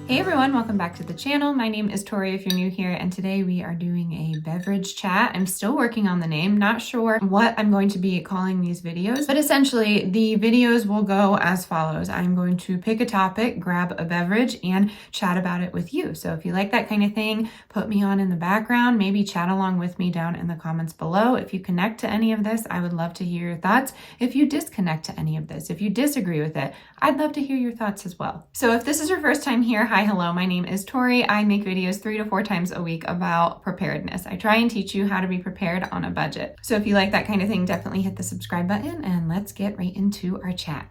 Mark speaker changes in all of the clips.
Speaker 1: Hey everyone, welcome back to the channel. My name is Tori if you're new here, and today we are doing a beverage chat. I'm still working on the name, not sure what I'm going to be calling these videos, but essentially the videos will go as follows. I'm going to pick a topic, grab a beverage, and chat about it with you. So if you like that kind of thing, put me on in the background, maybe chat along with me down in the comments below. If you connect to any of this, I would love to hear your thoughts. If you disconnect to any of this, if you disagree with it, I'd love to hear your thoughts as well. So if this is your first time here, hi, hello, my name is Tori. I make videos 3 to 4 times a week about preparedness. I try and teach you how to be prepared on a budget. So if you like that kind of thing, definitely hit the subscribe button and let's get right into our chat.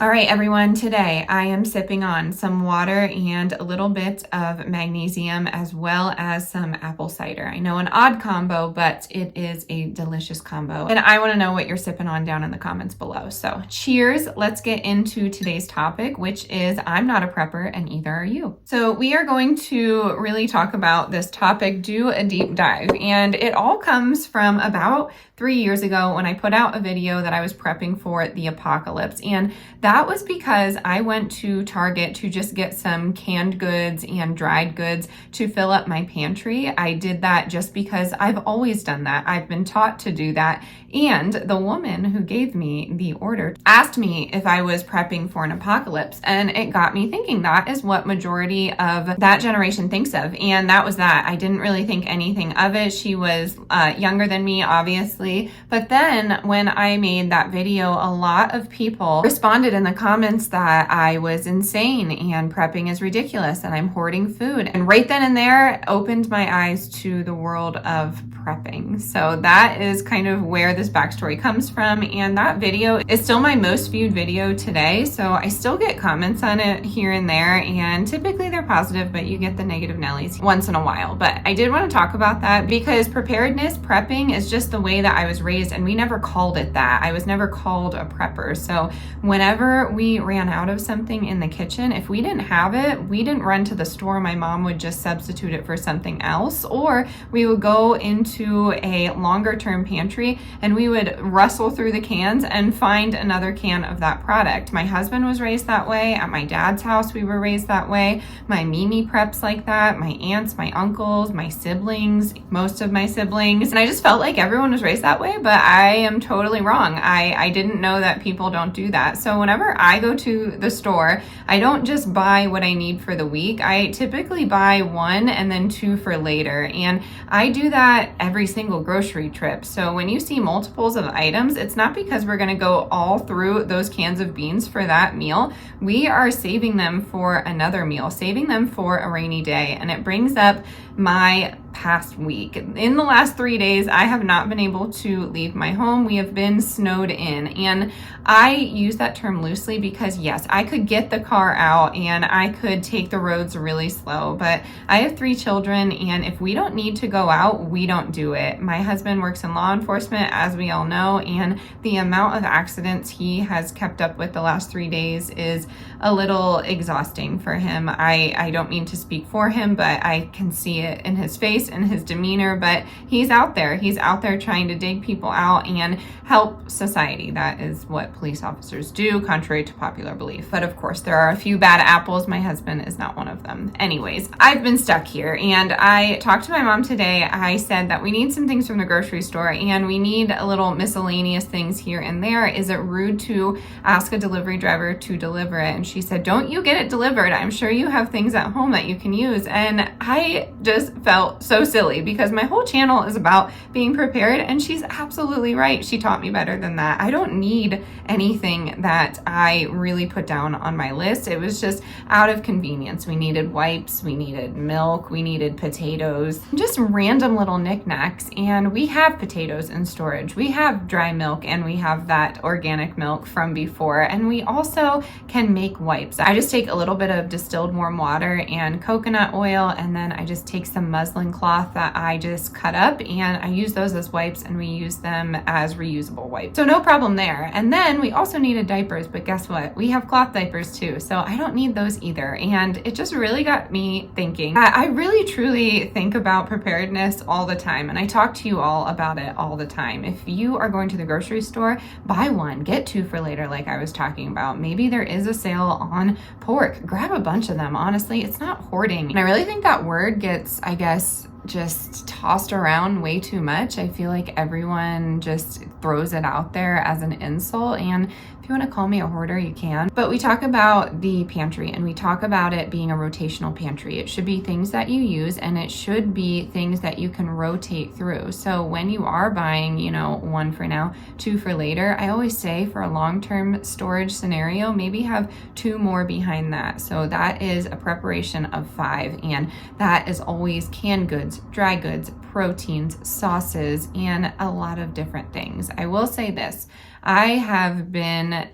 Speaker 1: All right, everyone, today I am sipping on some water and a little bit of magnesium as well as some apple cider. I know an odd combo, but it is a delicious combo. And I want to know what you're sipping on down in the comments below. So cheers. Let's get into today's topic, which is I'm not a prepper and either are you. So we are going to really talk about this topic, do a deep dive. And it all comes from about 3 years ago when I put out a video that I was prepping for the apocalypse. And that was because I went to Target to just get some canned goods and dried goods to fill up my pantry. I did that just because I've always done that. I've been taught to do that. And the woman who gave me the order asked me if I was prepping for an apocalypse. And it got me thinking that is what majority of that generation thinks of. And that was that. I didn't really think anything of it. She was younger than me, obviously. But then when I made that video, a lot of people responded in the comments that I was insane and prepping is ridiculous and I'm hoarding food. And right then and there opened my eyes to the world of prepping. So that is kind of where this backstory comes from. And that video is still my most viewed video today. So I still get comments on it here and there. And typically they're positive, but you get the negative Nellies once in a while. But I did want to talk about that because preparedness, prepping is just the way that I was raised, and we never called it that. I was never called a prepper. So whenever we ran out of something in the kitchen, if we didn't have it, we didn't run to the store. My mom would just substitute it for something else, or we would go into a longer term pantry and we would rustle through the cans and find another can of that product. My husband was raised that way. At my dad's house, we were raised that way. My Mimi preps like that. My aunts, my uncles, my siblings, most of my siblings. And I just felt like everyone was raised that way, but I am totally wrong. I didn't know that people don't do that. So whenever I go to the store, I don't just buy what I need for the week. I typically buy 1 and then 2 for later. And I do that every single grocery trip. So when you see multiples of items, it's not because we're going to go all through those cans of beans for that meal. We are saving them for another meal, saving them for a rainy day. And it brings up my past week. In the last 3 days, I have not been able to leave my home. We have been snowed in. And I use that term loosely because yes, I could get the car out and I could take the roads really slow, but I have 3 children, and if we don't need to go out, we don't do it. My husband works in law enforcement, as we all know, and the amount of accidents he has kept up with the last 3 days is a little exhausting for him. I don't mean to speak for him, but I can see it in his face and his demeanor, but he's out there. He's out there trying to dig people out and help society. That is what police officers do, contrary to popular belief. But of course, there are a few bad apples. My husband is not one of them. Anyways, I've been stuck here, and I talked to my mom today. I said that we need some things from the grocery store and we need a little miscellaneous things here and there. Is it rude to ask a delivery driver to deliver it? And she said, don't you get it delivered? I'm sure you have things at home that you can use. And I just felt so silly because my whole channel is about being prepared, and she's absolutely right. She taught me better than that. I don't need anything that I really put down on my list. It was just out of convenience. We needed wipes, we needed milk, we needed potatoes, just random little knickknacks. And we have potatoes in storage. We have dry milk, and we have that organic milk from before. And we also can make wipes. I just take a little bit of distilled warm water and coconut oil, and then I just take take some muslin cloth that I just cut up, and I use those as wipes, and we use them as reusable wipes. So no problem there. And then we also needed diapers, but guess what? We have cloth diapers too, so I don't need those either. And it just really got me thinking. I really truly think about preparedness all the time, and I talk to you all about it all the time. If you are going to the grocery store, buy one, get two for later, like I was talking about. Maybe there is a sale on pork. Grab a bunch of them. Honestly, it's not hoarding. And I really think that word gets, I guess, just tossed around way too much. I feel like everyone just throws it out there as an insult, and if you want to call me a hoarder, you can. But we talk about the pantry, and we talk about it being a rotational pantry. It should be things that you use, and it should be things that you can rotate through. So when you are buying, you know, one for now, two for later, I always say for a long-term storage scenario, maybe have two more behind that. So that is a preparation of 5, and that is always canned goods, dry goods, proteins, sauces, and a lot of different things. I will say this, I have been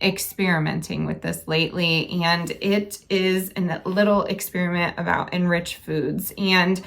Speaker 1: experimenting with this lately, and it is a little experiment about enriched foods. And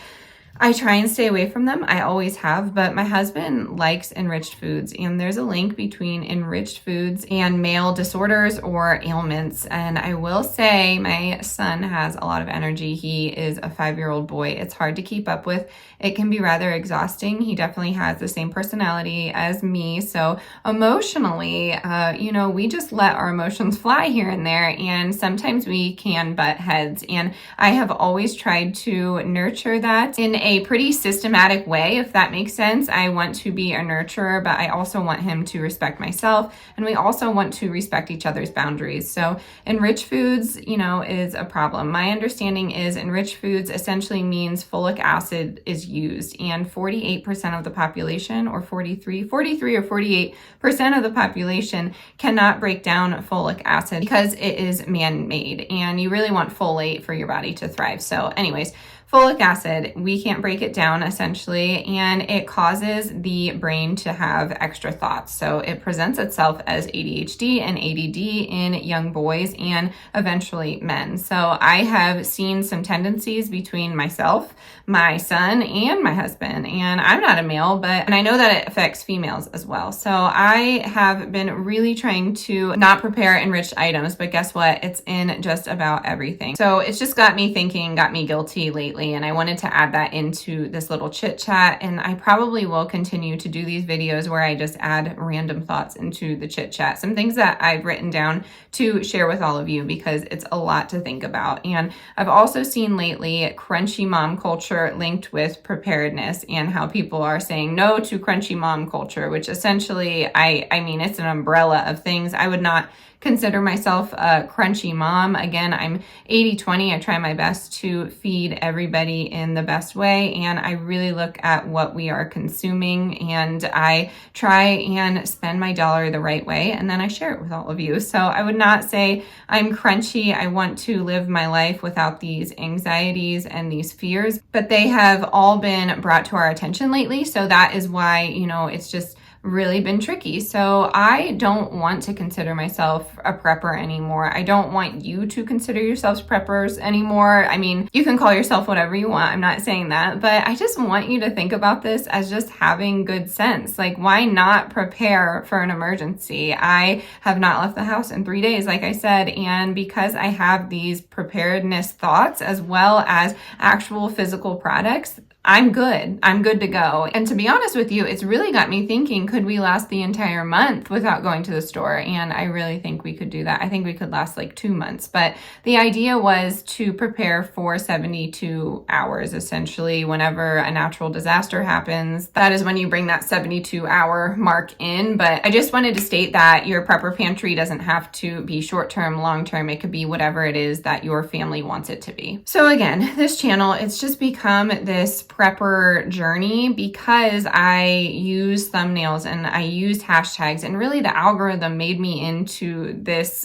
Speaker 1: I try and stay away from them. I always have, but my husband likes enriched foods, and there's a link between enriched foods and male disorders or ailments. And I will say my son has a lot of energy. He is a 5-year-old boy. It's hard to keep up with. It can be rather exhausting. He definitely has the same personality as me. So emotionally, you know, we just let our emotions fly here and there, and sometimes we can butt heads. And I have always tried to nurture that in a pretty systematic way, if that makes sense. I want to be a nurturer, but I also want him to respect myself, and we also want to respect each other's boundaries. So enriched foods, you know, is a problem. My understanding is enriched foods essentially means folic acid is used, and 48% of the population, or 43 or 48% of the population cannot break down folic acid because it is man-made, and you really want folate for your body to thrive. So anyways, folic acid, we can't break it down essentially, and it causes the brain to have extra thoughts. So it presents itself as ADHD and ADD in young boys and eventually men. So I have seen some tendencies between myself, my son, and my husband, and I'm not a male, and I know that it affects females as well. So I have been really trying to not prepare enriched items, but guess what? It's in just about everything. So it's just got me thinking, got me guilty lately, and I wanted to add that into this little chit chat, and I probably will continue to do these videos where I just add random thoughts into the chit chat, some things that I've written down to share with all of you because it's a lot to think about. And I've also seen lately crunchy mom culture linked with preparedness, and how people are saying no to crunchy mom culture, which essentially, I mean, it's an umbrella of things. I would not consider myself a crunchy mom. Again, I'm 80-20. I try my best to feed everybody in the best way, and I really look at what we are consuming, and I try and spend my dollar the right way, and then I share it with all of you. So I would not say I'm crunchy. I want to live my life without these anxieties and these fears, but they have all been brought to our attention lately. So that is why, you know, it's just really been tricky. So I don't want to consider myself a prepper anymore. I don't want you to consider yourselves preppers anymore. I mean, you can call yourself whatever you want. I'm not saying that, but I just want you to think about this as just having good sense. Like, why not prepare for an emergency? I have not left the house in 3 days, like I said, and because I have these preparedness thoughts as well as actual physical products, I'm good. I'm good to go. And to be honest with you, it's really got me thinking, could we last the entire month without going to the store? And I really think we could do that. I think we could last like 2 months. But the idea was to prepare for 72 hours, essentially, whenever a natural disaster happens. That is when you bring that 72-hour mark in. But I just wanted to state that your prepper pantry doesn't have to be short-term, long-term. It could be whatever it is that your family wants it to be. So again, this channel, it's just become this prepper journey because I use thumbnails and I use hashtags, and really the algorithm made me into this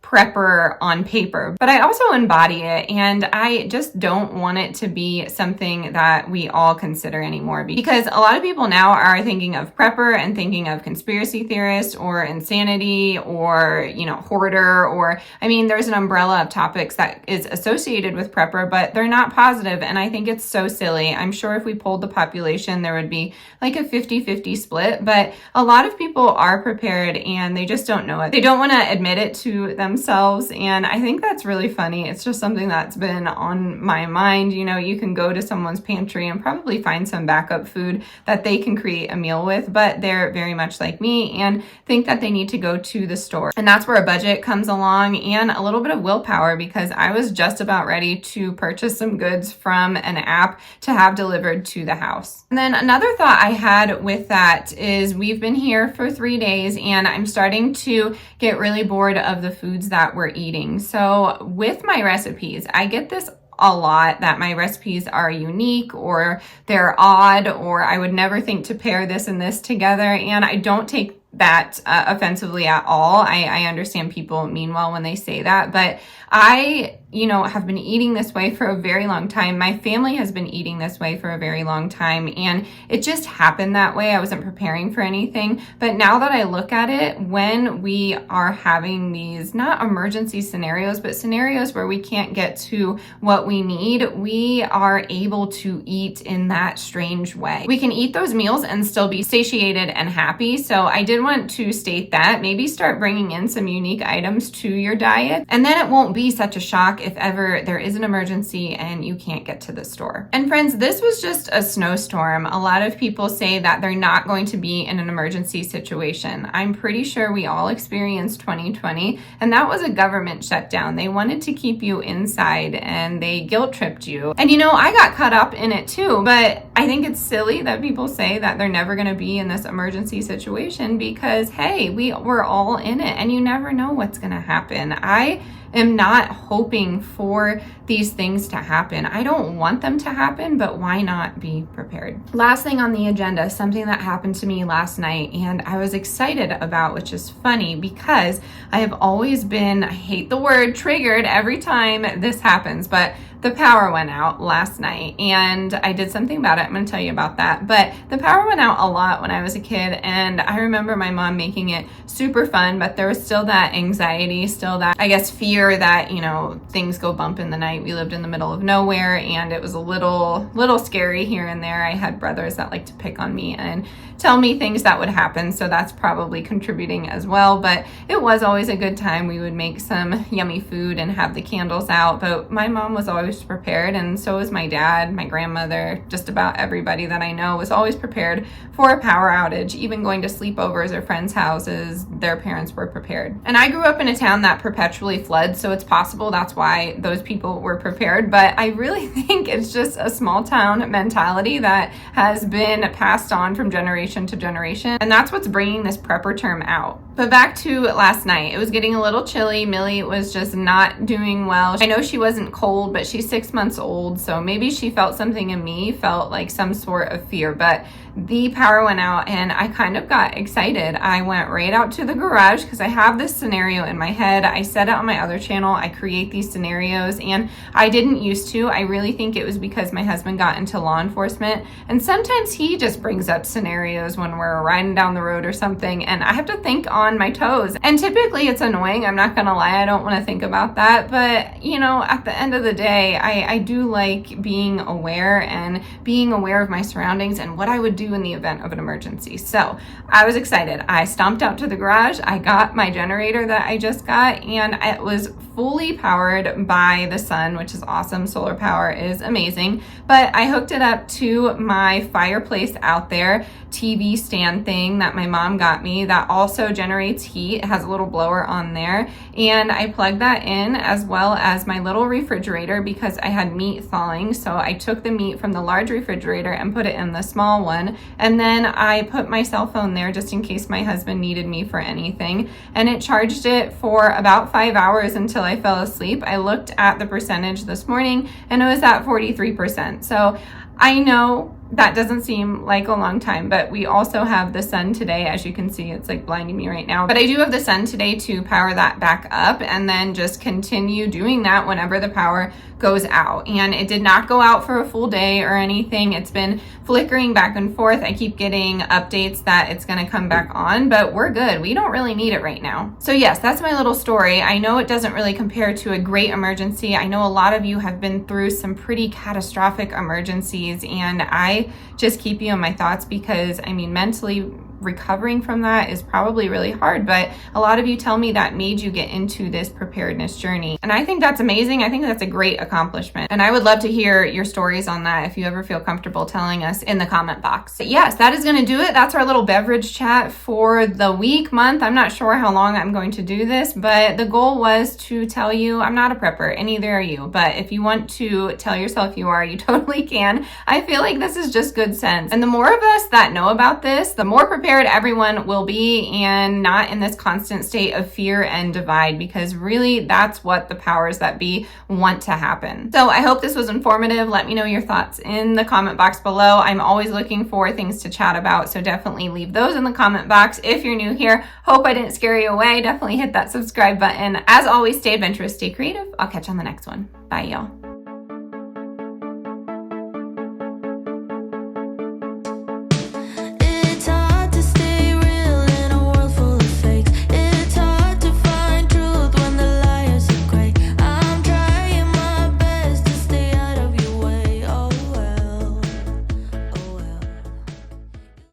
Speaker 1: prepper on paper, but I also embody it, and I just don't want it to be something that we all consider anymore, because a lot of people now are thinking of prepper and thinking of conspiracy theorist or insanity or, you know, hoarder, or I mean, there's an umbrella of topics that is associated with prepper, but they're not positive, and I think it's so silly. I'm sure if we polled the population, there would be like a 50-50 split, but a lot of people are prepared and they just don't know it. They don't want to admit it to themselves, and I think that's really funny. It's just something that's been on my mind. You know, you can go to someone's pantry and probably find some backup food that they can create a meal with, but they're very much like me and think that they need to go to the store. And that's where a budget comes along and a little bit of willpower, because I was just about ready to purchase some goods from an app to have delivered to the house. And then another thought I had with that is we've been here for 3 days and I'm starting to get really bored of the foods that we're eating. So with my recipes, I get this a lot, that my recipes are unique or they're odd, or I would never think to pair this and this together. And I don't take that offensively at all. I understand people mean well when they say that, but I, you know, have been eating this way for a very long time. My family has been eating this way for a very long time, and it just happened that way. I wasn't preparing for anything. But now that I look at it, when we are having these, not emergency scenarios, but scenarios where we can't get to what we need, we are able to eat in that strange way. We can eat those meals and still be satiated and happy. So I did want to state that. Maybe start bringing in some unique items to your diet, and then it won't be such a shock if ever there is an emergency and you can't get to the store. And friends, this was just a snowstorm. A lot of people say that they're not going to be in an emergency situation. I'm pretty sure we all experienced 2020, and that was a government shutdown. They wanted to keep you inside and they guilt tripped you. And you know, I got caught up in it too, but I think it's silly that people say that they're never going to be in this emergency situation, because hey, we're all in it and you never know what's going to happen. I am not hoping for these things to happen. I don't want them to happen, but why not be prepared? Last thing on the agenda, something that happened to me last night and I was excited about, which is funny because I have always been, I hate the word, triggered every time this happens, but the power went out last night and I did something about it. I'm going to tell you about that. But the power went out a lot when I was a kid, and I remember my mom making it super fun, but there was still that anxiety, still that, I guess, fear that, you know, things go bump in the night. We lived in the middle of nowhere and it was a little scary here and there. I had brothers that like to pick on me and tell me things that would happen, so that's probably contributing as well. But it was always a good time. We would make some yummy food and have the candles out, but my mom was always prepared, and so was my dad, my grandmother, just about everybody that I know was always prepared for a power outage. Even going to sleepovers or friends' houses, their parents were prepared. And I grew up in a town that perpetually floods, so it's possible that's why those people were prepared, but I really think it's just a small town mentality that has been passed on from generation to generation, and that's what's bringing this prepper term out. But back to last night, it was getting a little chilly. Millie was just not doing well. I know she wasn't cold, but she's 6 months old, so maybe she felt something in me, felt like some sort of fear. But the power went out and I kind of got excited. I went right out to the garage because I have this scenario in my head. I said it on my other channel, I create these scenarios, and I didn't used to. I really think it was because my husband got into law enforcement, and sometimes he just brings up scenarios when we're riding down the road or something, and I have to think on my toes. And typically it's annoying, I'm not gonna lie, I don't want to think about that, but you know, at the end of the day, I do like being aware and being aware of my surroundings and what I would do in the event of an emergency. So I was excited. I stomped out to the garage, I got my generator that I just got, and it was fully powered by the sun, which is awesome. Solar power is amazing. But I hooked it up to my fireplace out there, TV stand thing that my mom got me that also generates heat. It has a little blower on there, and I plugged that in, as well as my little refrigerator because I had meat thawing. So I took the meat from the large refrigerator and put it in the small one, and then I put my cell phone there just in case my husband needed me for anything, and it charged it for about 5 hours until I fell asleep. I looked at the percentage this morning and it was at 43%. So I know that doesn't seem like a long time, but we also have the sun today. As you can see, it's like blinding me right now. But I do have the sun today to power that back up and then just continue doing that whenever the power goes out. And it did not go out for a full day or anything. It's been flickering back and forth. I keep getting updates that it's going to come back on, but we're good. We don't really need it right now. So yes, that's my little story. I know it doesn't really compare to a great emergency. I know a lot of you have been through some pretty catastrophic emergencies, and I just keep you in my thoughts because, I mean, mentally recovering from that is probably really hard, but a lot of you tell me that made you get into this preparedness journey. And I think that's amazing. I think that's a great accomplishment. And I would love to hear your stories on that if you ever feel comfortable telling us in the comment box. But yes, that is going to do it. That's our little beverage chat for the week, month. I'm not sure how long I'm going to do this, but the goal was to tell you I'm not a prepper and neither are you. But if you want to tell yourself you are, you totally can. I feel like this is just good sense. And the more of us that know about this, the more prepared everyone will be and not in this constant state of fear and divide, because really that's what the powers that be want to happen. So I hope this was informative. Let me know your thoughts in the comment box below. I'm always looking for things to chat about, so definitely leave those in the comment box. If you're new here, hope I didn't scare you away. Definitely hit that subscribe button. As always, stay adventurous, stay creative. I'll catch you on the next one. Bye, y'all.